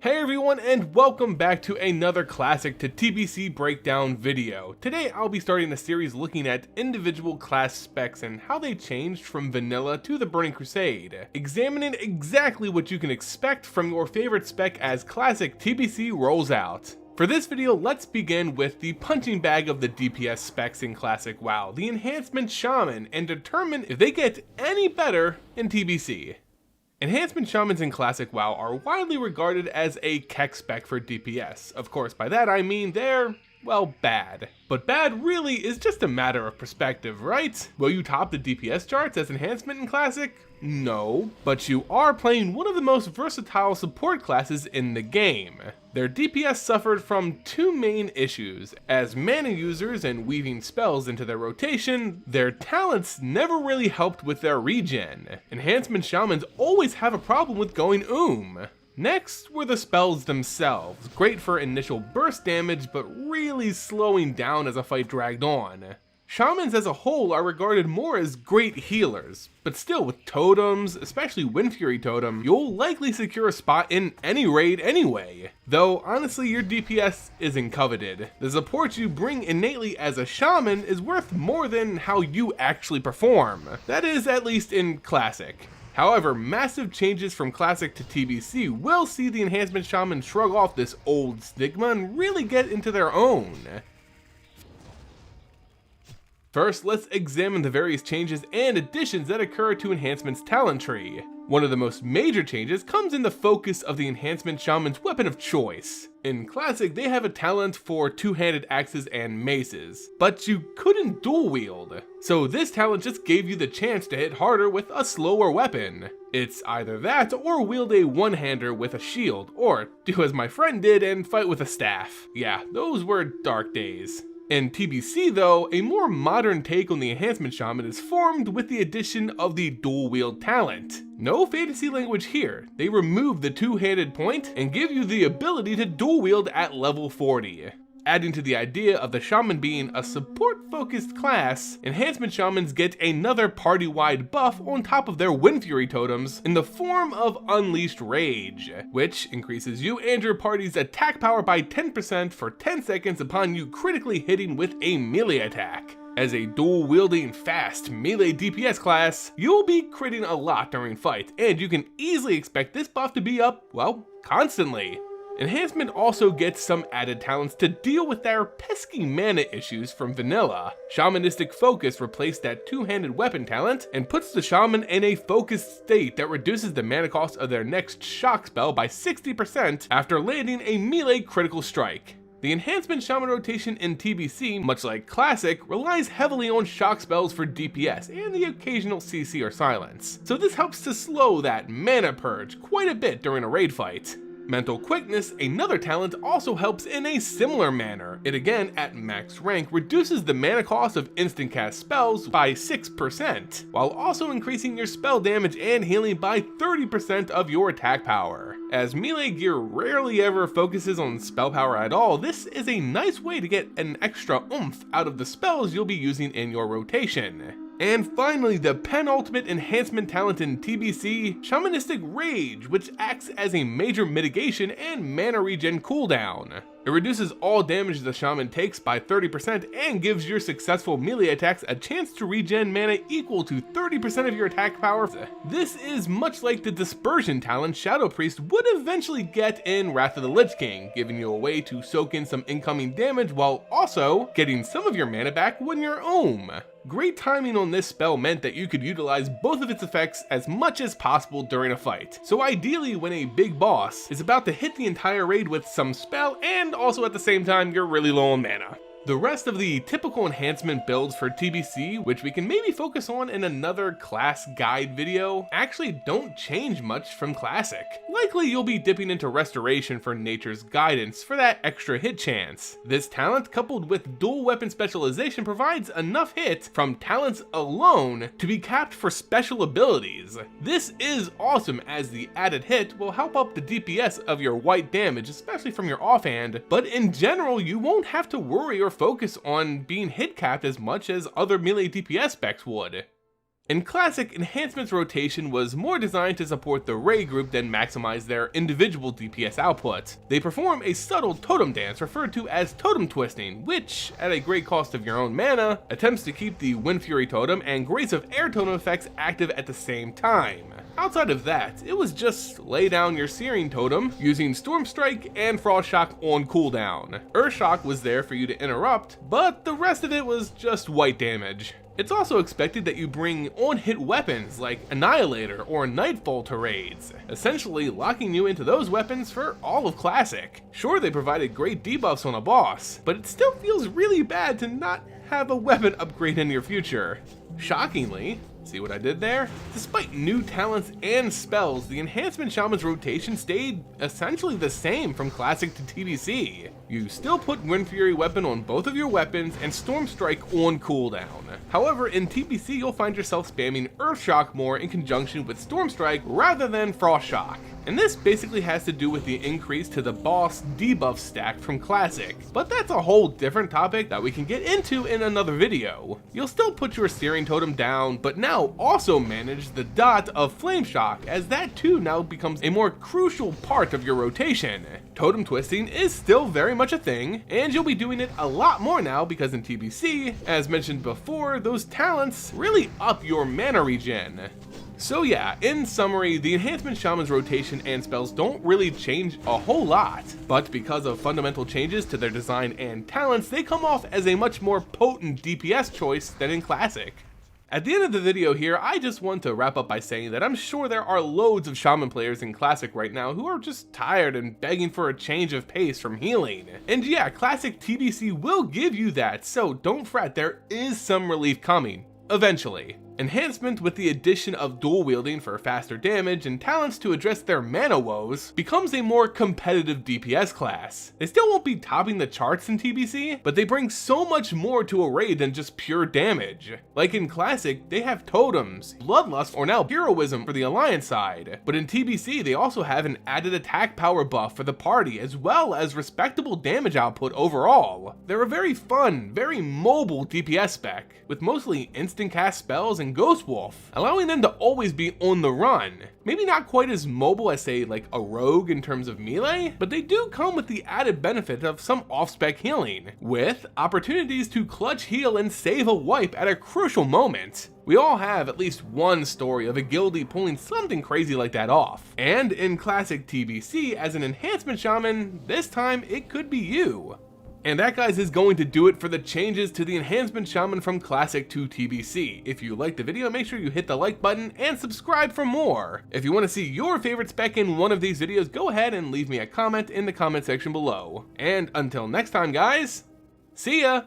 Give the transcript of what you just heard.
Hey everyone, and welcome back to another Classic to TBC breakdown video. Today I'll be starting a series looking at individual class specs and how they changed from vanilla to the Burning Crusade, examining exactly what you can expect from your favorite spec as Classic TBC rolls out. For this video, let's begin with the punching bag of the DPS specs in Classic WoW, the Enhancement Shaman, and determine if they get any better in TBC. Enhancement Shamans in Classic WoW are widely regarded as a keck spec for DPS. Of course, by that I mean they're, well, bad. But bad really is just a matter of perspective, right? Will you top the DPS charts as Enhancement in Classic? No, but you are playing one of the most versatile support classes in the game. Their DPS suffered from two main issues. As mana users and weaving spells into their rotation, their talents never really helped with their regen. Enhancement Shamans always have a problem with going Next were the spells themselves, great for initial burst damage but really slowing down as a fight dragged on. Shamans as a whole are regarded more as great healers, but still with totems, especially Wind Fury totem, you'll likely secure a spot in any raid anyway. Though honestly your DPS isn't coveted. The support you bring innately as a shaman is worth more than how you actually perform. That is at least in Classic. However, massive changes from Classic to TBC will see the Enhancement Shaman shrug off this old stigma and really get into their own. First, let's examine the various changes and additions that occur to Enhancement's talent tree. One of the most major changes comes in the focus of the Enhancement Shaman's weapon of choice. In Classic, they have a talent for two-handed axes and maces, but you couldn't dual wield. So this talent just gave you the chance to hit harder with a slower weapon. It's either that or wield a one-hander with a shield, or do as my friend did and fight with a staff. Yeah, those were dark days. In TBC though, a more modern take on the Enhancement Shaman is formed with the addition of the dual wield talent. No fantasy language here, they remove the two-handed point and give you the ability to dual wield at level 40. Adding to the idea of the Shaman being a support-focused class, Enhancement Shamans get another party-wide buff on top of their Wind Fury totems in the form of Unleashed Rage, which increases you and your party's attack power by 10% for 10 seconds upon you critically hitting with a melee attack. As a dual-wielding, fast melee DPS class, you'll be critting a lot during fights, and you can easily expect this buff to be up, well, constantly. Enhancement also gets some added talents to deal with their pesky mana issues from vanilla. Shamanistic Focus replaced that two-handed weapon talent and puts the shaman in a focused state that reduces the mana cost of their next shock spell by 60% after landing a melee critical strike. The Enhancement Shaman rotation in TBC, much like Classic, relies heavily on shock spells for DPS and the occasional CC or silence, so this helps to slow that mana purge quite a bit during a raid fight. Mental Quickness, another talent, also helps in a similar manner. It again, at max rank, reduces the mana cost of instant cast spells by 6%, while also increasing your spell damage and healing by 30% of your attack power. As melee gear rarely ever focuses on spell power at all, this is a nice way to get an extra oomph out of the spells you'll be using in your rotation. And finally, the penultimate enhancement talent in TBC, Shamanistic Rage, which acts as a major mitigation and mana regen cooldown. It reduces all damage the shaman takes by 30% and gives your successful melee attacks a chance to regen mana equal to 30% of your attack power. This is much like the dispersion talent Shadow Priest would eventually get in Wrath of the Lich King, giving you a way to soak in some incoming damage while also getting some of your mana back when you're Great timing on this spell meant that you could utilize both of its effects as much as possible during a fight. So ideally when a big boss is about to hit the entire raid with some spell and also at the same time you're really low on mana. The rest of the typical enhancement builds for TBC, which we can maybe focus on in another class guide video, actually don't change much from Classic. Likely you'll be dipping into Restoration for Nature's Guidance for that extra hit chance. This talent coupled with dual weapon specialization provides enough hit from talents alone to be capped for special abilities. This is awesome as the added hit will help up the DPS of your white damage, especially from your offhand, but in general you won't have to worry or focus on being hit capped as much as other melee DPS specs would. In Classic, Enhancement's rotation was more designed to support the raid group than maximize their individual DPS output. They perform a subtle totem dance referred to as totem twisting, which, at a great cost of your own mana, attempts to keep the Wind Fury totem and Grace of Air totem effects active at the same time. Outside of that, it was just lay down your Searing totem using Storm Strike and Frost Shock on cooldown. Earth Shock was there for you to interrupt, but the rest of it was just white damage. It's also expected that you bring on-hit weapons like Annihilator or Nightfall to raids, essentially locking you into those weapons for all of Classic. Sure, they provided great debuffs on a boss, but it still feels really bad to not have a weapon upgrade in your future. Shockingly, see what I did there? Despite new talents and spells, the Enhancement Shaman's rotation stayed essentially the same from Classic to TBC. You still put Wind Fury weapon on both of your weapons and Storm Strike on cooldown. However, in TBC you'll find yourself spamming Earth Shock more in conjunction with Storm Strike rather than Frost Shock. And this basically has to do with the increase to the boss debuff stack from Classic, but that's a whole different topic that we can get into in another video. You'll still put your Searing totem down, but now also manage the dot of Flame Shock, as that too now becomes a more crucial part of your rotation. Totem twisting is still very much a thing, and you'll be doing it a lot more now because in TBC, as mentioned before, those talents really up your mana regen. So yeah, in summary, the Enhancement Shaman's rotation and spells don't really change a whole lot, but because of fundamental changes to their design and talents, they come off as a much more potent DPS choice than in Classic. At the end of the video here, I just want to wrap up by saying that I'm sure there are loads of Shaman players in Classic right now who are just tired and begging for a change of pace from healing. And yeah, Classic TBC will give you that, so don't fret, there is some relief coming, eventually. Enhancement with the addition of dual wielding for faster damage and talents to address their mana woes becomes a more competitive DPS class. They still won't be topping the charts in TBC, but they bring so much more to a raid than just pure damage. Like in Classic, they have totems, bloodlust, or now heroism for the alliance side, but in TBC they also have an added attack power buff for the party as well as respectable damage output overall. They're a very fun, very mobile DPS spec, with mostly instant cast spells and Ghost Wolf, allowing them to always be on the run. Maybe not quite as mobile as say like a rogue in terms of melee, but they do come with the added benefit of some off-spec healing, with opportunities to clutch heal and save a wipe at a crucial moment. We all have at least one story of a guildie pulling something crazy like that off. And in Classic TBC, as an Enhancement Shaman, this time it could be you. And that, guys, is going to do it for the changes to the Enhancement Shaman from Classic to TBC. If you liked the video, make sure you hit the like button and subscribe for more. If you want to see your favorite spec in one of these videos, go ahead and leave me a comment in the comment section below. And until next time, guys, see ya!